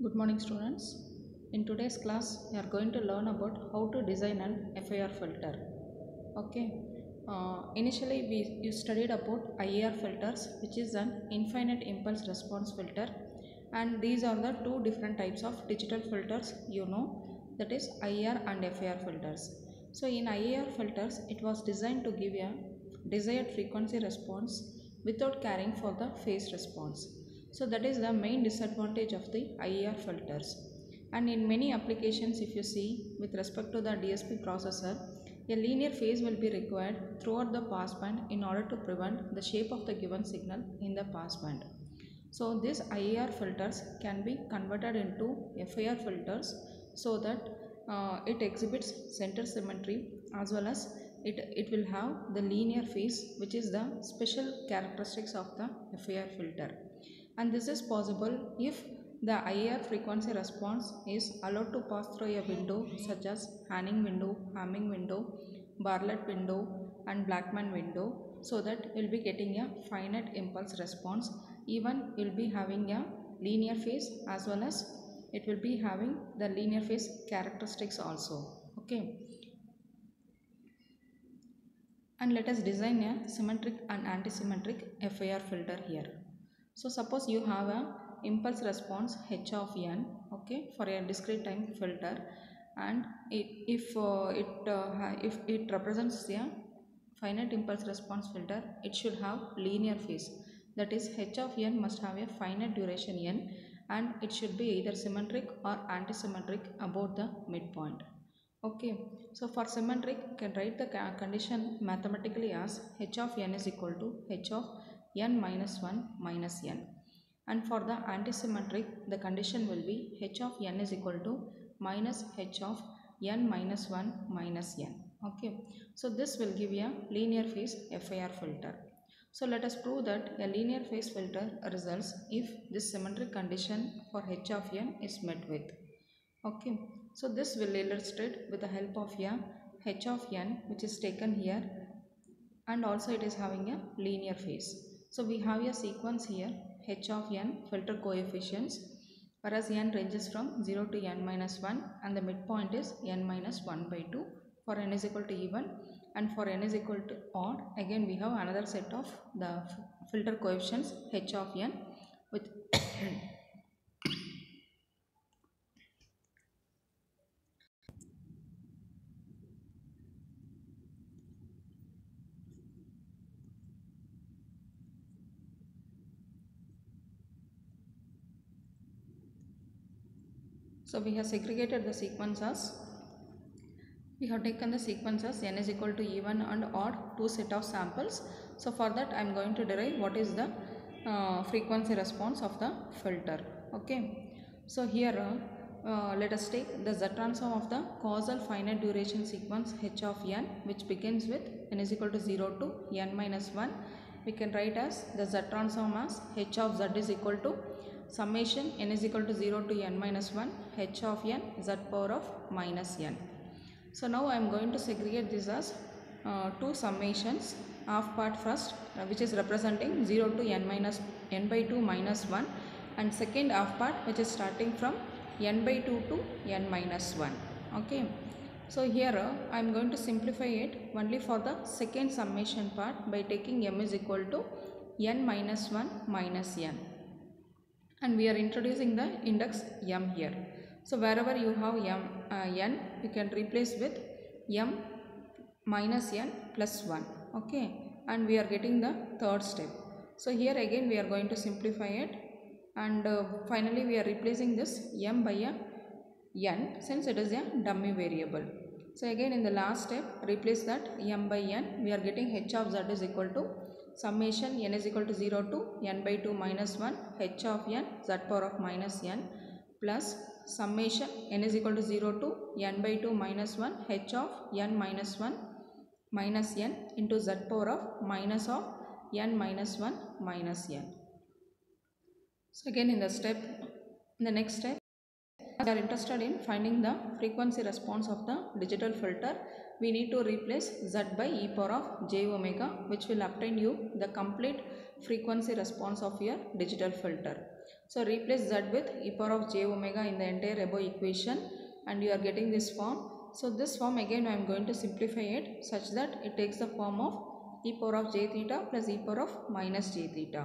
Good morning students. In today's class we are going to learn about how to design an FIR filter. Okay. Initially you studied about IAR filters, which is an infinite impulse response filter, and these are the two different types of digital filters that is IAR and FIR filters. So in IAR filters it was designed to give a desired frequency response without caring for the phase response. So that is the main disadvantage of the IAR filters. And in many applications, if you see with respect to the DSP processor, a linear phase will be required throughout the passband in order to prevent the shape of the given signal in the passband. So these IAR filters can be converted into FIR filters so that it exhibits center symmetry, as well as it will have the linear phase, which is the special characteristics of the FIR filter. And this is possible if the IAR frequency response is allowed to pass through a window such as Hanning window, Hamming window, Bartlett window and Blackman window, so that we'll be getting a finite impulse response. Even we'll be having a linear phase, as well as it will be having the linear phase characteristics also. Okay. And let us design a symmetric and antisymmetric FIR filter here. So suppose you have a impulse response h of n, okay, for a discrete time filter, and if it represents a finite impulse response filter, it should have linear phase. That is, h of n must have a finite duration n, and it should be either symmetric or antisymmetric about the midpoint. Okay, so for symmetric, you can write the condition mathematically as h of n is equal to h of n minus 1 minus n. And for the antisymmetric, the condition will be h of n is equal to minus h of n minus 1 minus n. Okay, so this will give you a linear phase FIR filter. So let us prove that a linear phase filter results if this symmetric condition for h of n is met with. Okay, so this will illustrate with the help of a h of n, which is taken here, and also it is having a linear phase. So we have a sequence here, h of n filter coefficients, whereas n ranges from 0 to n minus 1, and the midpoint is n minus 1 by 2 for n is equal to even, and for n is equal to odd, again we have another set of the filter coefficients h of n with so we have segregated the sequences. We have taken the sequences n is equal to even and odd, two set of samples. So for that I am going to derive what is the frequency response of the filter. Okay, so here let us take the Z transform of the causal finite duration sequence h of n, which begins with n is equal to 0 to n minus 1. We can write as the Z transform as h of z is equal to summation n is equal to 0 to n minus 1 h of n z power of minus n. So now I am going to segregate this as two summations. Half part first, which is representing 0 to n minus n by 2 minus 1, and second half part, which is starting from n by 2 to n minus 1. Okay, so here I am going to simplify it only for the second summation part by taking m is equal to n minus 1 minus n, and we are introducing the index m here. So wherever you have n, you can replace with m minus n plus 1. Okay, and we are getting the third step. So here again we are going to simplify it, and finally we are replacing this m by a n, since it is a dummy variable. So again in the last step, replace that m by n. We are getting h of z is equal to summation n is equal to 0 to n by 2 minus 1 h of n z power of minus n plus summation n is equal to 0 to n by 2 minus 1 h of n minus 1 minus n into z power of minus of n minus 1 minus n. So again in the next step, we are interested in finding the frequency response of the digital filter. We need to replace z by e power of j omega, which will obtain you the complete frequency response of your digital filter. So replace z with e power of j omega in the entire above equation and you are getting this form. So this form again I am going to simplify it such that it takes the form of e power of j theta plus e power of minus j theta.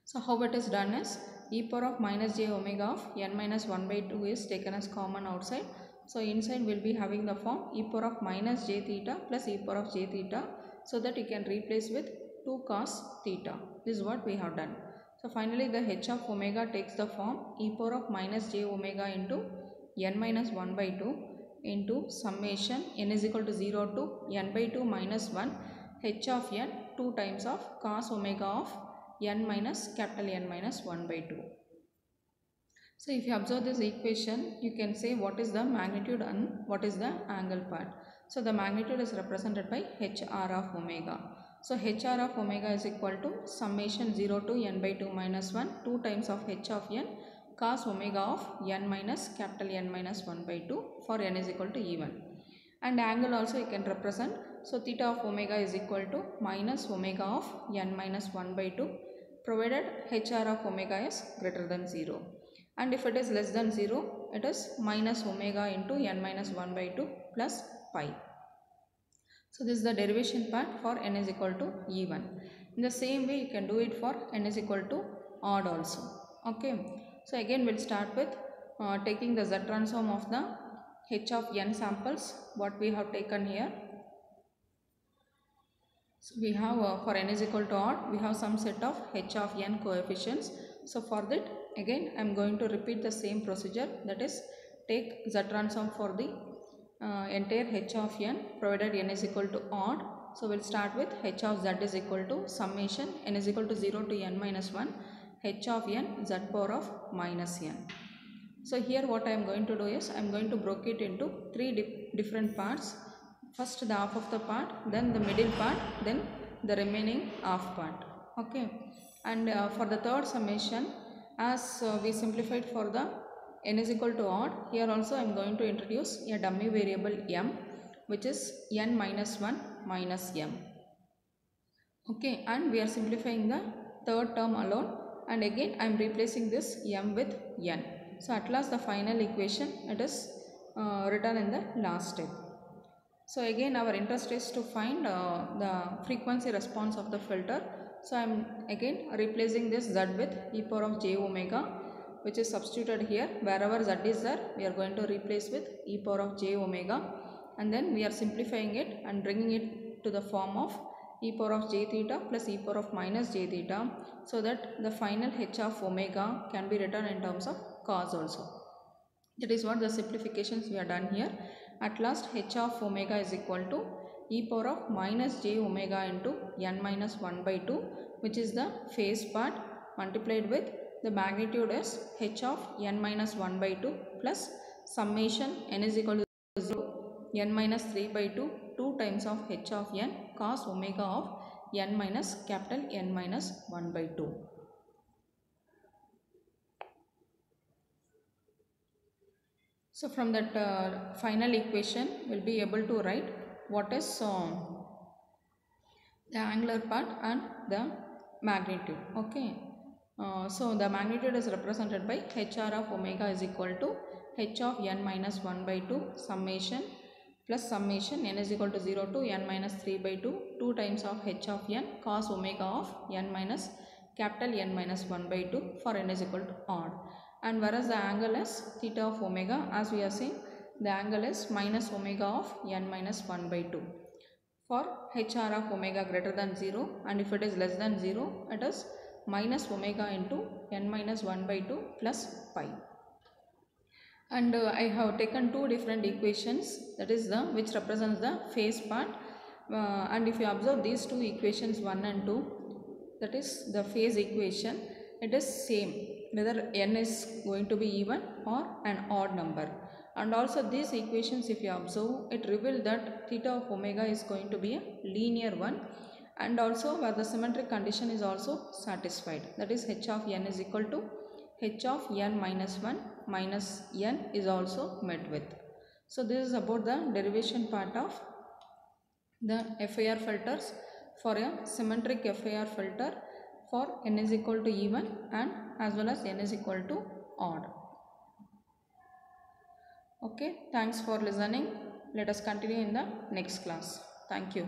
So how it is done is e power of minus j omega of n minus 1 by 2 is taken as common outside. So inside we will be having the form e power of minus j theta plus e power of j theta, so that you can replace with 2 cos theta. This is what we have done. So finally the h of omega takes the form e power of minus j omega into n minus 1 by 2 into summation n is equal to 0 to n by 2 minus 1 h of n 2 times of cos omega of n minus capital N minus 1 by 2. So if you observe this equation, you can say what is the magnitude and what is the angle part. So the magnitude is represented by HR of omega. So HR of omega is equal to summation 0 to n by 2 minus 1 2 times of h of n cos omega of n minus capital N minus 1 by 2 for n is equal to even. And angle also you can represent. So theta of omega is equal to minus omega of n minus 1 by 2 provided HR of omega is greater than 0. And if it is less than 0, it is minus omega into n minus 1 by 2 plus pi. So this is the derivation part for n is equal to even. In the same way you can do it for n is equal to odd also. Okay. So again we'll start with taking the z transform of the h of n samples what we have taken here. So we have for n is equal to odd, we have some set of h of n coefficients. So for that again I am going to repeat the same procedure, that is take z transform for the entire h of n provided n is equal to odd. So we'll start with h of z is equal to summation n is equal to 0 to n minus 1 h of n z power of minus n. So here what I am going to do is I am going to break it into 3 different parts. First the half of the part, then the middle part, then the remaining half part. Okay. And for the third summation, as we simplified for the n is equal to odd, here also I am going to introduce a dummy variable m, which is n minus 1 minus m. Okay. And we are simplifying the third term alone, and again I am replacing this m with n. So at last the final equation it is written in the last step. So again our interest is to find the frequency response of the filter. So I am again replacing this z with e power of j omega, which is substituted here. Wherever z is there, we are going to replace with e power of j omega, and then we are simplifying it and bringing it to the form of e power of j theta plus e power of minus j theta, so that the final h of omega can be written in terms of cos also. That is what the simplifications we are done here. At last h of omega is equal to e power of minus j omega into n minus 1 by 2, which is the phase part, multiplied with the magnitude is h of n minus 1 by 2 plus summation n is equal to 0 n minus 3 by 2 2 times of h of n cos omega of n minus capital N minus 1 by 2. So from that final equation we will be able to write what is the angular part and the magnitude. Okay. So the magnitude is represented by HR of omega is equal to h of n minus 1 by 2 summation plus summation n is equal to 0 to n minus 3 by 2 2 times of h of n cos omega of n minus capital N minus 1 by 2 for n is equal to odd. And whereas the angle is theta of omega, as we are seeing the angle is minus omega of n minus 1 by 2 for HR of omega greater than 0, and if it is less than 0 it is minus omega into n minus 1 by 2 plus pi. And I have taken 2 different equations, that is the which represents the phase part, and if you observe these 2 equations 1 and 2, that is the phase equation, it is same whether n is going to be even or an odd number. And also these equations if you observe, it reveals that theta of omega is going to be a linear one, and also where the symmetric condition is also satisfied, that is h of n is equal to h of n minus 1 minus n is also met with. So this is about the derivation part of the FIR filters for a symmetric FIR filter for n is equal to even and as well as n is equal to odd. Okay, thanks for listening. Let us continue in the next class. Thank you.